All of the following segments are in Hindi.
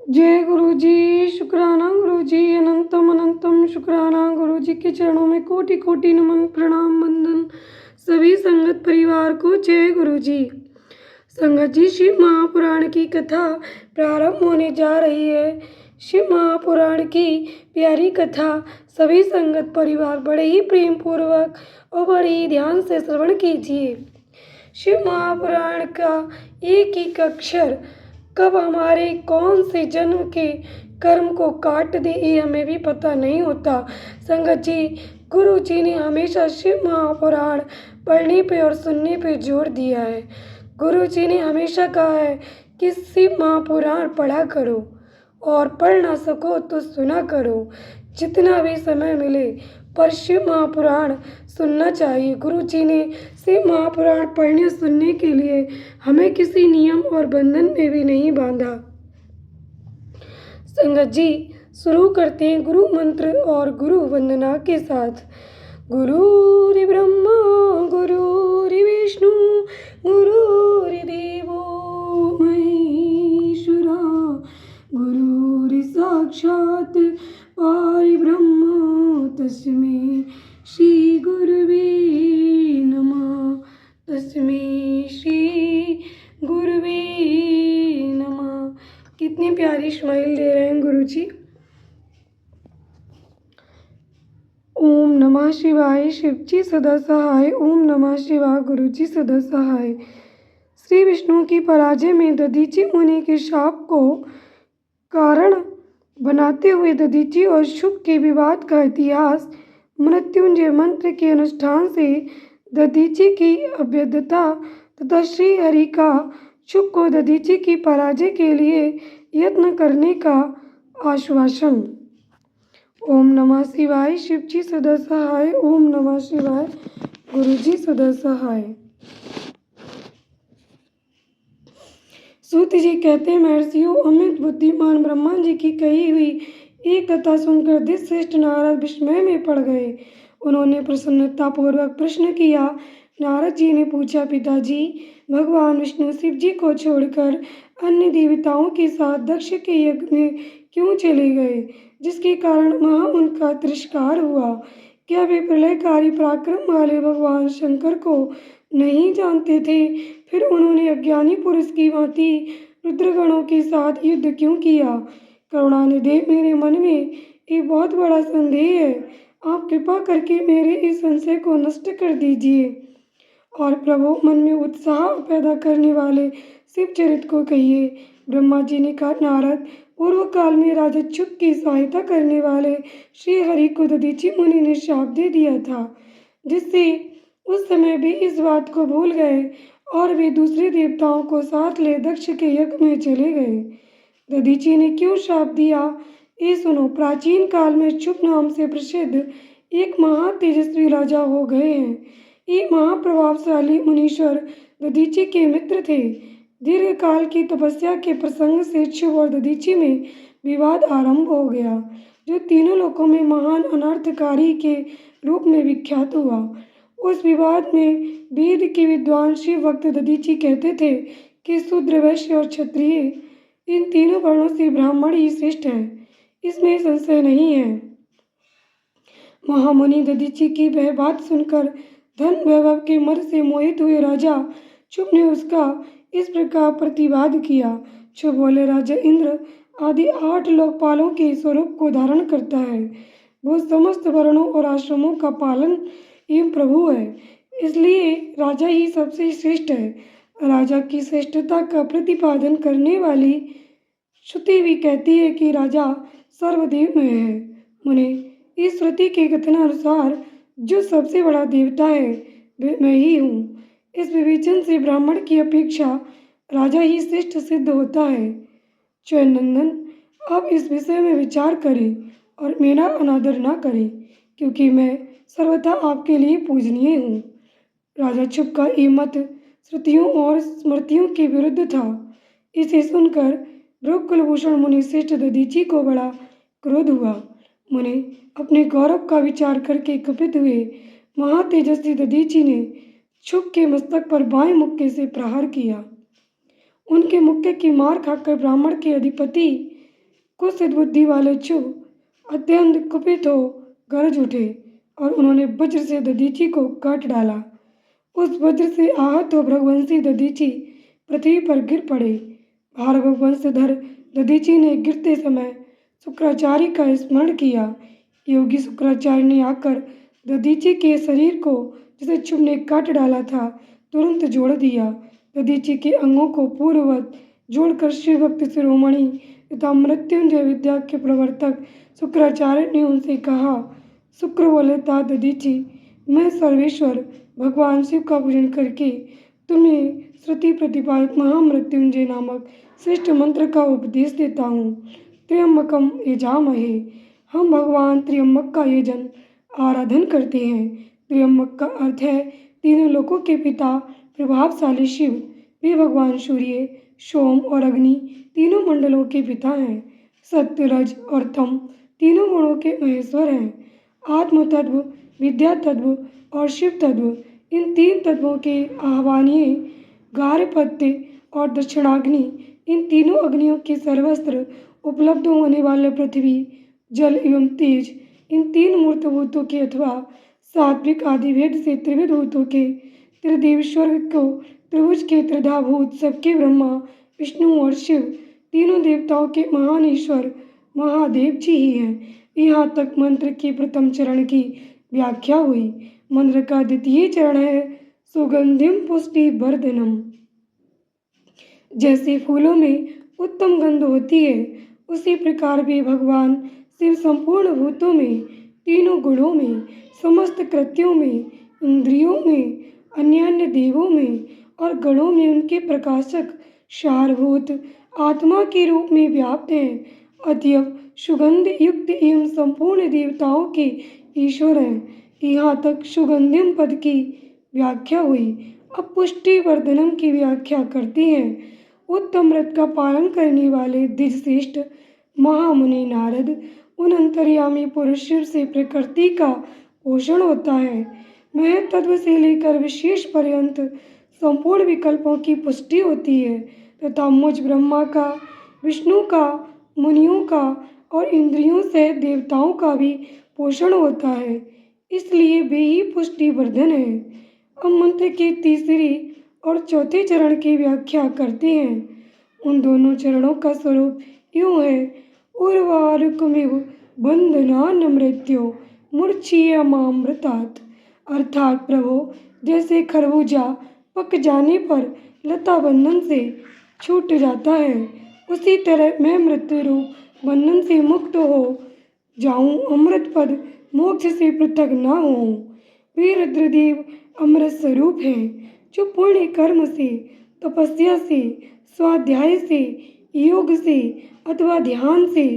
जय गुरु जी। शुक्राना गुरु जी, अनंतम अनंतम शुक्राना गुरु जी के चरणों में कोटि कोटि नमन प्रणाम वंदन। सभी संगत परिवार को जय गुरु जी। संगत जी, शिव महापुराण की कथा प्रारंभ होने जा रही है। शिव महापुराण की प्यारी कथा सभी संगत परिवार बड़े ही प्रेम पूर्वक और बड़े ही ध्यान से श्रवण कीजिए। शिव महापुराण का एक एक अक्षर कब हमारे कौन से जन्म के कर्म को काट दे, ये हमें भी पता नहीं होता। संगत जी, गुरु जी ने हमेशा शिव महापुराण पढ़ने पे और सुनने पे जोर दिया है। गुरु जी ने हमेशा कहा है कि शिव महापुराण पढ़ा करो और पढ़ ना सको तो सुना करो, जितना भी समय मिले पर शिव महापुराण सुनना चाहिए। गुरु जी ने शिव महापुराण पढ़ने सुनने के लिए हमें किसी नियम और बंधन में भी नहीं बांधा। संगत जी, शुरू करते हैं गुरु मंत्र और गुरु वंदना के साथ। गुरुर् ब्रह्मा गुरुर् विष्णु गुरुर्देवो महेश्वरा गुरुर् साक्षात् परब्रह्म तस्मै श्री गुरुवे नमः। तस्मै श्री गुरुवे नमः। कितनी प्यारी स्माइल दे रहे हैं गुरु जी। ओम नमः शिवाय, शिव जी सदा सहाय। ओम नमः शिवाय, गुरु जी सदा सहाय। श्री विष्णु की पराजय में दधीची मुनि के शाप को कारण बनाते हुए दधीची और शुक के विवाद का इतिहास। मृत्युंजय मंत्र के अनुष्ठान से दधीची की अभेद्यता तथा श्री हरि का शुक को दधीची की पराजय के लिए यत्न करने का आश्वासन। ओम नमः शिवाय, शिव जी सदा सहाय। ओम नमः शिवाय, गुरु जी सदा सहाय। सूत जी कहते हैं, महर्षियों, अमित बुद्धिमान ब्रह्मा जी की कही हुई एक कथा सुनकर दिव्यश्रेष्ठ नारद विस्मय में पड़ गए। उन्होंने प्रसन्नता पूर्वक प्रश्न किया। नारद जी ने पूछा, पिताजी, भगवान विष्णु शिव जी को छोड़कर अन्य देवताओं के साथ दक्ष के यज्ञ में क्यों चले गए, जिसके कारण वहाँ उनका तिरस्कार हुआ? क्या वे प्रलयकारी पराक्रम वाले भगवान शंकर को नहीं जानते थे? फिर उन्होंने अज्ञानी पुरुष की भांति रुद्रगणों के साथ युद्ध क्यों किया? करुणानिधि, मेरे मन में एक बहुत बड़ा संदेह है। आप कृपा करके मेरे इस संशय को नष्ट कर दीजिए और प्रभु, मन में उत्साह पैदा करने वाले शिव चरित्र को कहिए। ब्रह्मा जी ने कहा, नारद, पूर्व काल में राजा शुक की सहायता करने वाले श्री हरि को दधीची मुनि ने शाप दे दिया था, जिससे उस समय भी इस बात को भूल गए और वे दूसरे देवताओं को साथ ले दक्ष के यज्ञ में चले गए। दधीची ने क्यों शाप दिया, ये सुनो। प्राचीन काल में शुक नाम से प्रसिद्ध एक महा तेजस्वी राजा हो गए हैं। ये महाप्रभावशाली मुनीश्वर दधीची के मित्र थे। दीर्घ काल की तपस्या के प्रसंग से शुभ और दधीची में विवाद आरंभ हो गया, जो तीनों लोकों में महान अनर्थकारी के रूप में विख्यात हुआ। उस विवाद में वेद के विद्वान शिव भक्त दधीची कहते थे कि शूद्र, वैश्य और क्षत्रिय, इन तीनों वर्णों से ब्राह्मण ही श्रेष्ठ है, इसमें संशय नहीं है। महामुनि दधीची की वह बात सुनकर धन वैभव के मद से मोहित हुए राजा शुभ ने उसका इस प्रकार प्रतिवाद किया। शुभ बोले, राजा इंद्र आदि 8 लोकपालों के स्वरूप को धारण करता है। वो समस्त वर्णों और आश्रमों का पालन एवं प्रभु है, इसलिए राजा ही सबसे श्रेष्ठ है। राजा की श्रेष्ठता का प्रतिपादन करने वाली श्रुति भी कहती है कि राजा सर्वदेव में है। मुने, इस श्रुति के कथनानुसार जो सबसे बड़ा देवता है वे मैं ही हूँ। इस विवेचन से ब्राह्मण की अपेक्षा राजा ही श्रेष्ठ सिद्ध होता है। च्वयन नंदन, आप इस विषय में विचार करें और मेरा अनादर न करें, क्योंकि मैं सर्वथा आपके लिए पूजनीय हूँ। राजा शुक का ये मत श्रुतियों और स्मृतियों के विरुद्ध था। इसे सुनकर भृगुकुलभूषण मुनि श्रेष्ठ दधीची को बड़ा क्रोध हुआ। मुनि अपने गौरव का विचार करके कुपित हुए। महातेजस्वी दधीची ने शुक के मस्तक पर बाएं मुक्के से प्रहार किया। उनके मुक्के की मार खाकर ब्राह्मण के अधिपति कुत्सित बुद्धि वाले चुप अत्यंत कुपित हो गरज उठे और उन्होंने वज्र से दधीचि को काट डाला। उस वज्र से आहत हो भृगुवंशी दधीचि पृथ्वी पर गिर पड़े। भार्गव वंशधर दधीचि ने गिरते समय शुक्राचार्य का स्मरण किया। योगी शुक्राचार्य ने आकर दधीचि के शरीर को जिसे चुभ ने काट डाला था तुरंत जोड़ दिया। दधीचि के अंगों को पूर्ववत जोड़कर शिवभक्त शिरोमणि तथा मृत्युंजय विद्या के प्रवर्तक शुक्राचार्य ने उनसे कहा, शुक्र बोले ता दधीचि, मैं सर्वेश्वर भगवान शिव का पूजन करके तुम्हें श्रुति प्रतिपादित महामृत्युंजय नामक श्रेष्ठ मंत्र का उपदेश देता हूँ। त्र्यंबकम यजामहे, हम भगवान त्र्यंबक का यजन आराधन करते हैं। त्र्यंबक का अर्थ है तीनों लोकों के पिता प्रभावशाली शिव। वे भगवान सूर्य, सोम और अग्नि तीनों मंडलों के पिता हैं। सत्य, रज और तम तीनों गुणों के महेश्वर हैं। आत्म तत्व, विद्या तत्व और शिव तत्व, इन तीन तत्वों के आह्वानीय गार्हपत्य और दक्षिणाग्नि, इन तीनों अग्नियों के सर्वस्त्र उपलब्ध होने वाले पृथ्वी, जल एवं तेज, इन तीन मूर्त भूतों के अथवा सात्विक आदि भेद से त्रिविध भूतों के त्रिदेव स्वर्ग को त्रिभुज के त्रिधाभूत सबके ब्रह्मा, विष्णु और शिव तीनों देवताओं के महान ईश्वर महादेव जी ही हैं। यहाँ तक मंत्र के प्रथम चरण की व्याख्या हुई। मंत्र का द्वितीय चरण है सुगंधिम पुष्टि वर्धनम। जैसे फूलों में उत्तम गंध होती है, उसी प्रकार भी भगवान शिव संपूर्ण भूतों में, तीनों गुणों में, समस्त कृत्यों में, इंद्रियों में, अन्य अन्य देवों में और गणों में उनके प्रकाशक सारभूत आत्मा के रूप में व्याप्त हैं। अतएव सुगंध युक्त एवं संपूर्ण देवताओं के ईश्वर हैं। यहाँ तक सुगंधिम पद की व्याख्या हुई। अब पुष्टि वर्धनम की व्याख्या करते हैं। उत्तम व्रत का पालन करने वाले द्विजश्रेष्ठ महामुनि नारद उन अंतर्यामी पुरुष शिव से प्रकृति का पोषण होता है। महत तत्व से लेकर विशेष पर्यंत संपूर्ण विकल्पों की पुष्टि होती है तथा मुझ ब्रह्मा का, विष्णु का, मुनियों का और इंद्रियों से देवताओं का भी पोषण होता है। इसलिए वे ही पुष्टि वर्धन है। अब मंत्र के तीसरे और चौथे चरण की व्याख्या करते हैं। उन दोनों चरणों का स्वरूप यूँ है, उर्वारुकमिव बंधना नमृत्यो मूर्छियमामृतात्। अर्थात प्रभु, जैसे खरबूजा पक जाने पर लता बंधन से छूट जाता है, उसी तरह मैं मृत्यु रूप बंधन से मुक्त हो जाऊं, अमृत पद मोक्ष से पृथक न होऊं। वे रुद्रदेव अमृत स्वरूप हैं, जो पुण्य कर्म से, तपस्या से, स्वाध्याय से, योग से अथवा ध्यान से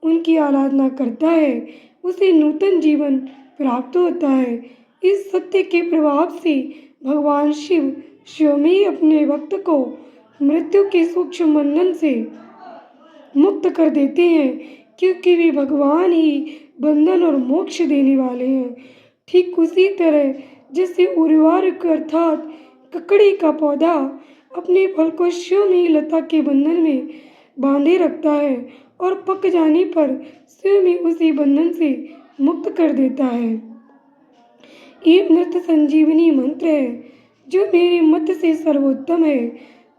उनकी आराधना करता है, उसे नूतन जीवन प्राप्त होता है। इस सत्य के प्रभाव से भगवान शिव स्वयं ही अपने भक्त को मृत्यु के सूक्ष्म बंधन से मुक्त कर देते हैं, क्योंकि वे भगवान ही बंधन और मोक्ष देने वाले हैं। ठीक उसी तरह जैसे उर्वारुक अर्थात ककड़ी का पौधा अपने फल को स्वयं ही लता के बंधन में बांधे रखता है और पक जाने पर स्वयं ही उसी बंधन से मुक्त कर देता है। ये मृत संजीवनी मंत्र है, जो मेरे मत से सर्वोत्तम है।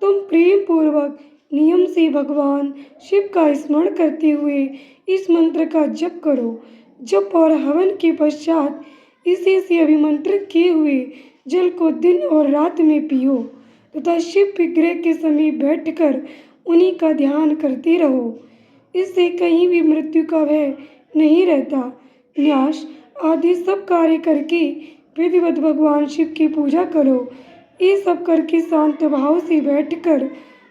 तुम प्रेम पूर्वक नियम से भगवान शिव का स्मरण करते हुए इस मंत्र का जप करो। जप और हवन के पश्चात इसी से अभिमंत्रित किए हुए जल को दिन और रात में पियो तथा शिव विग्रह के समीप बैठकर उन्हीं का ध्यान करते रहो। इससे कहीं भी मृत्यु का भय नहीं रहता। न्यास आदि सब कार्य करके विधिवत भगवान शिव की पूजा करो। ये सब करके शांत भाव से बैठकर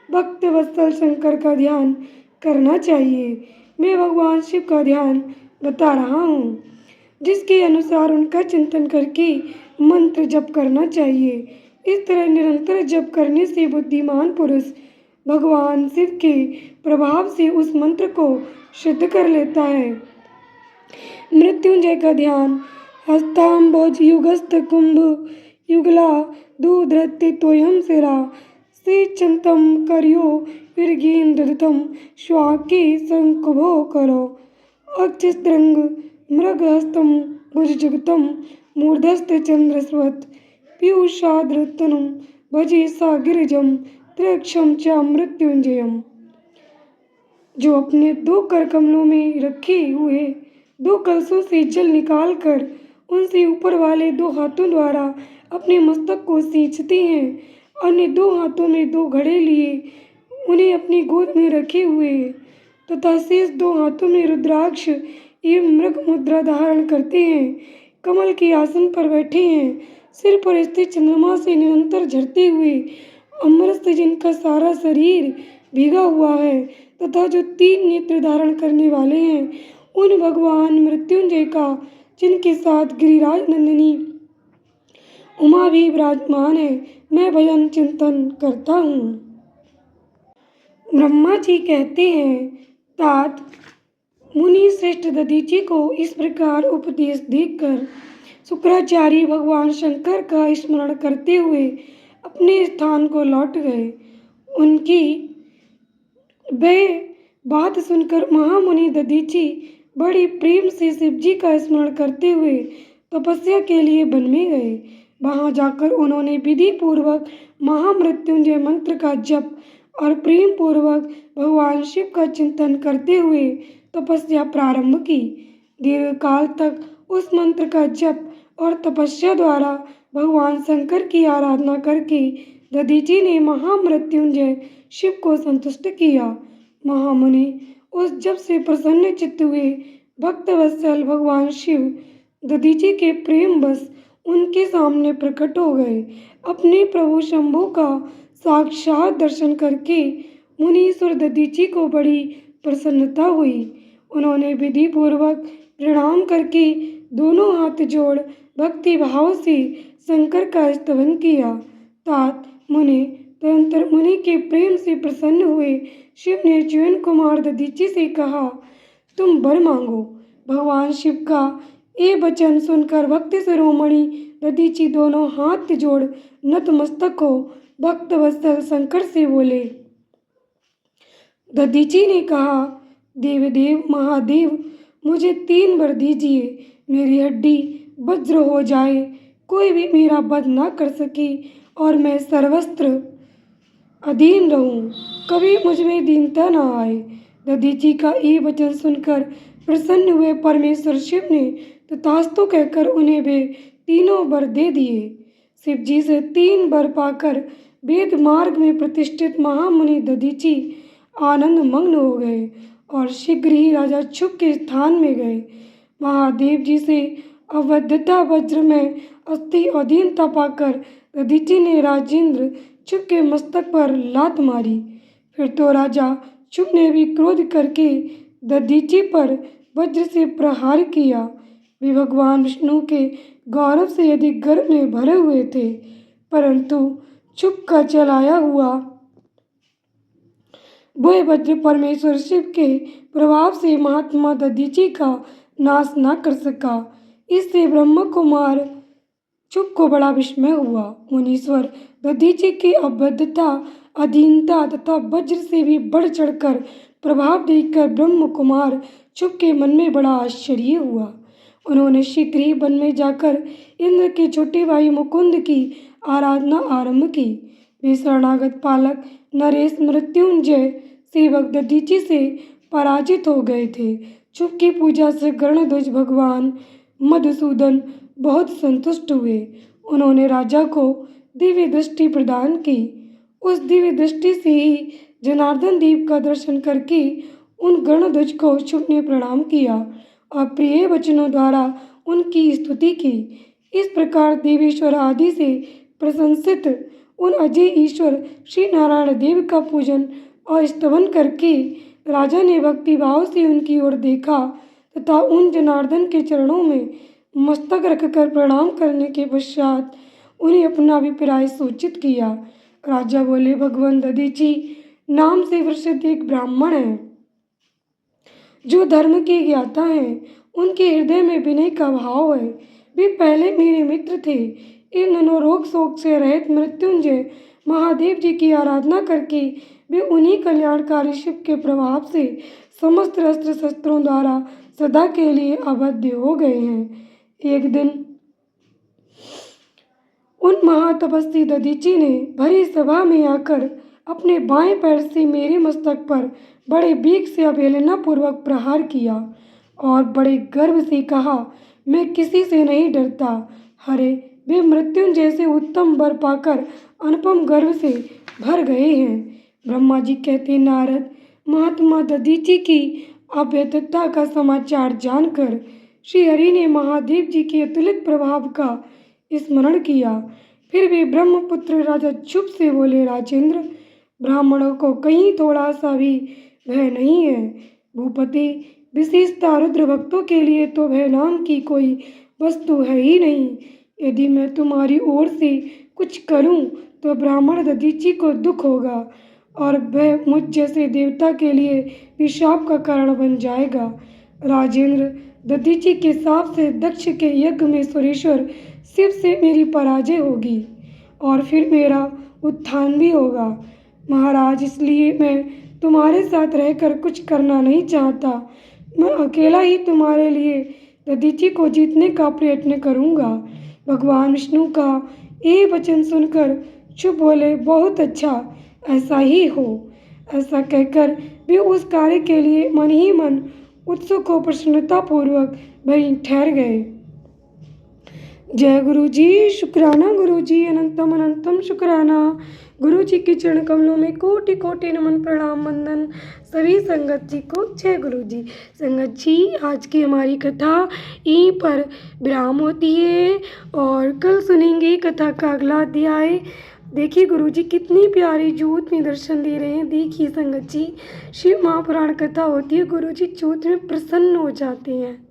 भक्त वत्सल शंकर का ध्यान करना चाहिए। मैं भगवान शिव का ध्यान बता रहा हूँ, जिसके अनुसार उनका चिंतन करके मंत्र जप करना चाहिए। इस तरह निरंतर जप करने से बुद्धिमान पुरुष भगवान शिव के प्रभाव से उस मंत्र को सिद्ध कर लेता है। मृत्युंजय का ध्यान हस्ताम्बोज युगस्थ कुंभ युगला दूधृत्य तोयम सिरा से चंतम करियो विरगेन्द्रदत्तम स्वाके संकुभो करो अक्षस्त्रंग मृगहस्तम भुजजगतम मूर्धस्त चंद्रस्वत पीयूषाद्रतनुम भजे सा गिरिजम त्र्यक्षम च मृत्युंजयम। जो अपने दो कर कमलों में रखे हुए दो कलशों से जल निकालकर उनसे ऊपर वाले दो हाथों द्वारा अपने मस्तक को सींचते हैं, अन्य दो हाथों में दो घड़े लिए उन्हें अपनी गोद में रखे हुए तथा शेष दो हाथों में रुद्राक्ष एवं मृग मुद्रा धारण करते हैं, कमल के आसन पर बैठे हैं, सिर पर स्थित चंद्रमा से निरंतर झरते हुए अमृत से जिनका सारा शरीर भीगा हुआ है तथा जो 3 नेत्र धारण करने वाले हैं उन भगवान मृत्युंजय का जिनके साथ गिरिराज नंदिनी उमा भी विराजमान है, मैं भजन चिंतन करता हूँ। ब्रह्मा जी कहते हैं, तात मुनि श्रेष्ठ दधीचि को इस प्रकार उपदेश देकर शुक्राचार्य भगवान शंकर का स्मरण करते हुए अपने स्थान को लौट गए। उनकी वह बात सुनकर महामुनि दधीचि बड़ी प्रेम से शिवजी का स्मरण करते हुए तपस्या के लिए वन में गए। वहां जाकर उन्होंने विधि पूर्वक महामृत्युंजय मंत्र का जप और प्रेम पूर्वक भगवान शिव का चिंतन करते हुए तपस्या प्रारंभ की। दीर्घ काल तक उस मंत्र का जप और तपस्या द्वारा भगवान शंकर की आराधना करके दधीचि ने महामृत्युंजय शिव को संतुष्ट किया। महामुनि उस जप से प्रसन्न चित्त हुए भक्तवत्सल भगवान शिव दधीचि के प्रेम बस उनके सामने प्रकट हो गए। अपने प्रभु शंभु का साक्षात दर्शन करके मुनीश्वर दधीचि को बड़ी प्रसन्नता हुई। उन्होंने विधि पूर्वक प्रणाम करके दोनों हाथ जोड़ भक्ति भाव से शंकर का स्तवन किया। तात मुनि तदंतर मुनि के प्रेम से प्रसन्न हुए शिव ने च्युयन कुमार दधीचि से कहा, तुम वर मांगो। भगवान शिव का ये वचन सुनकर भक्ति शिरोमणि दधीचि दोनों हाथ जोड़ नतमस्तक हो भक्तवत्सल शंकर से बोले। दधीचि ने कहा, देवदेव महादेव मुझे 3 वर दीजिए, मेरी हड्डी वज्र हो जाए, कोई भी मेरा वध न कर सके और मैं सर्वस्त्र अधीन रहूं, कभी मुझ में दीनता न आए। दधीचि का ये वचन सुनकर प्रसन्न हुए परमेश्वर शिव ने तथास्तु कहकर उन्हें वे तीनों वर दे दिए। शिव जी से 3 वर पाकर वेद मार्ग में प्रतिष्ठित महामुनि दधीचि आनंद मग्न हो गए और शीघ्र ही राजा शुक के स्थान में गए। महादेव जी से अवध्यता वज्र में अस्थि अधीनता पाकर दधीचि ने राजेंद्र शुक के मस्तक पर लात मारी। फिर तो राजा शुक ने भी क्रोध करके दधीचि पर वज्र से प्रहार किया। वे भगवान विष्णु के गौरव से अधिक गर्व में भरे हुए थे, परंतु शुक का चलाया हुआ वह वज्र परमेश्वर शिव के प्रभाव से महात्मा दधीचि का नाश न कर सका। इससे ब्रह्म कुमार शुक को बड़ा विस्मय हुआ। मुनीश्वर दधीचि की अबद्धता अधीनता तथा वज्र से भी बढ़ चढ़कर प्रभाव देखकर ब्रह्म कुमार शुक के मन में बड़ा आश्चर्य हुआ। उन्होंने शीघ्र ही वन में जाकर इंद्र के छोटे भाई मुकुंद की आराधना आरंभ की। वे शरणागत पालक नरेश मृत्युंजय सेवक दधीचि से पराजित हो गए थे। शुक की पूजा से गरुड़ध्वज भगवान मधुसूदन बहुत संतुष्ट हुए। उन्होंने राजा को दिव्य दृष्टि प्रदान की। उस दिव्य दृष्टि से ही जनार्दन देव का दर्शन करके उन गरुड़ध्वज को शुक ने प्रणाम किया और प्रिय वचनों द्वारा उनकी स्तुति की। इस प्रकार देवेश्वर आदि से प्रशंसित उन अजय ईश्वर श्री नारायण देव का पूजन और स्तवन करके राजा ने भक्ति भाव से उनकी ओर देखा तथा उन जनार्दन के चरणों में मस्तक रखकर प्रणाम करने के पश्चात उन्हें अपना अभिप्राय सूचित किया। राजा बोले, भगवान दधीचि नाम से प्रसिद्ध एक ब्राह्मण है जो धर्म के ज्ञाता हैं। उनके हृदय में विनय का भाव है। वे पहले मेरे मित्र थे। इन दोनों रोग शोक से रहित मृत्युंजय महादेव जी की आराधना करके वे उन्हीं कल्याणकारी शिव के प्रभाव से समस्त अस्त्र शस्त्रों द्वारा सदा के लिए अवध्य हो गए हैं। एक दिन उन महातपस्वी दधीची ने भरी सभा में आकर अपने बाएं पैर से मेरे मस्तक पर बड़े वेग से अवहेलनापूर्वक प्रहार किया और बड़े गर्व से कहा, मैं किसी से नहीं डरता। हरे, वे मृत्युंजय से उत्तम वर पाकर अनुपम गर्व से भर गए हैं। ब्रह्मा जी कहते, नारद, महात्मा दधीची की अभेद्यता का समाचार जानकर श्री हरि ने महादेव जी के अतुलित प्रभाव का स्मरण किया। फिर वे ब्रह्मपुत्र राजा चुप से बोले, राजेंद्र, ब्राह्मणों को कहीं थोड़ा सा भी भय नहीं है। भूपति, विशेषता रुद्र भक्तों के लिए तो भय नाम की कोई वस्तु है ही नहीं। यदि मैं तुम्हारी ओर से कुछ करूं तो ब्राह्मण दधीची को दुख होगा और वह मुझ जैसे देवता के लिए विशाप का कारण बन जाएगा। राजेंद्र, दधीची के शाप से दक्ष के यज्ञ में सुरेश्वर शिव से मेरी पराजय होगी और फिर मेरा उत्थान भी होगा। महाराज, इसलिए मैं तुम्हारे साथ रहकर कुछ करना नहीं चाहता। मैं अकेला ही तुम्हारे लिए दधीची को जीतने का प्रयत्न करूंगा। भगवान विष्णु का ये वचन सुनकर चुप बोले, बहुत अच्छा, ऐसा ही हो। ऐसा कहकर वे उस कार्य के लिए मन ही मन उत्सुक हो प्रसन्नतापूर्वक वहीं ठहर गए। जय गुरु जी, शुक्राना गुरु जी, अनंतम अनंतम शुक्राना। गुरु जी के चरण कमलों में कोटि कोटि नमन प्रणाम वंदन। सभी संगत जी को जय गुरु जी। संगत जी, आज की हमारी कथा यहीं पर विराम होती है और कल सुनेंगे कथा का अगला अध्याय। देखिए गुरु जी कितनी प्यारी जोत में दर्शन दे रहे हैं। देखिए संगत जी, शिव महापुराण कथा होती है, गुरु जी जोत में प्रसन्न हो जाते हैं।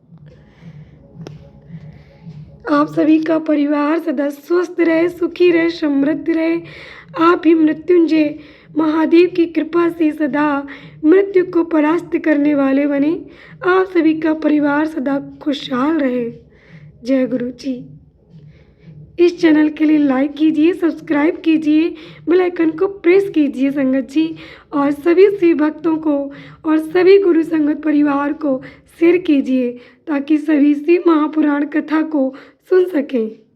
आप सभी का परिवार सदा स्वस्थ रहे, सुखी रहे, समृद्ध रहे। आप ही मृत्युंजय महादेव की कृपा से सदा मृत्यु को परास्त करने वाले बने। आप सभी का परिवार सदा खुशहाल रहे। जय गुरु जी। इस चैनल के लिए लाइक कीजिए, सब्सक्राइब कीजिए, बेल आइकन को प्रेस कीजिए संगत जी, और सभी शिव भक्तों को और सभी गुरु संगत परिवार को शेयर कीजिए ताकि सभी शिव महापुराण कथा को सुन सकें।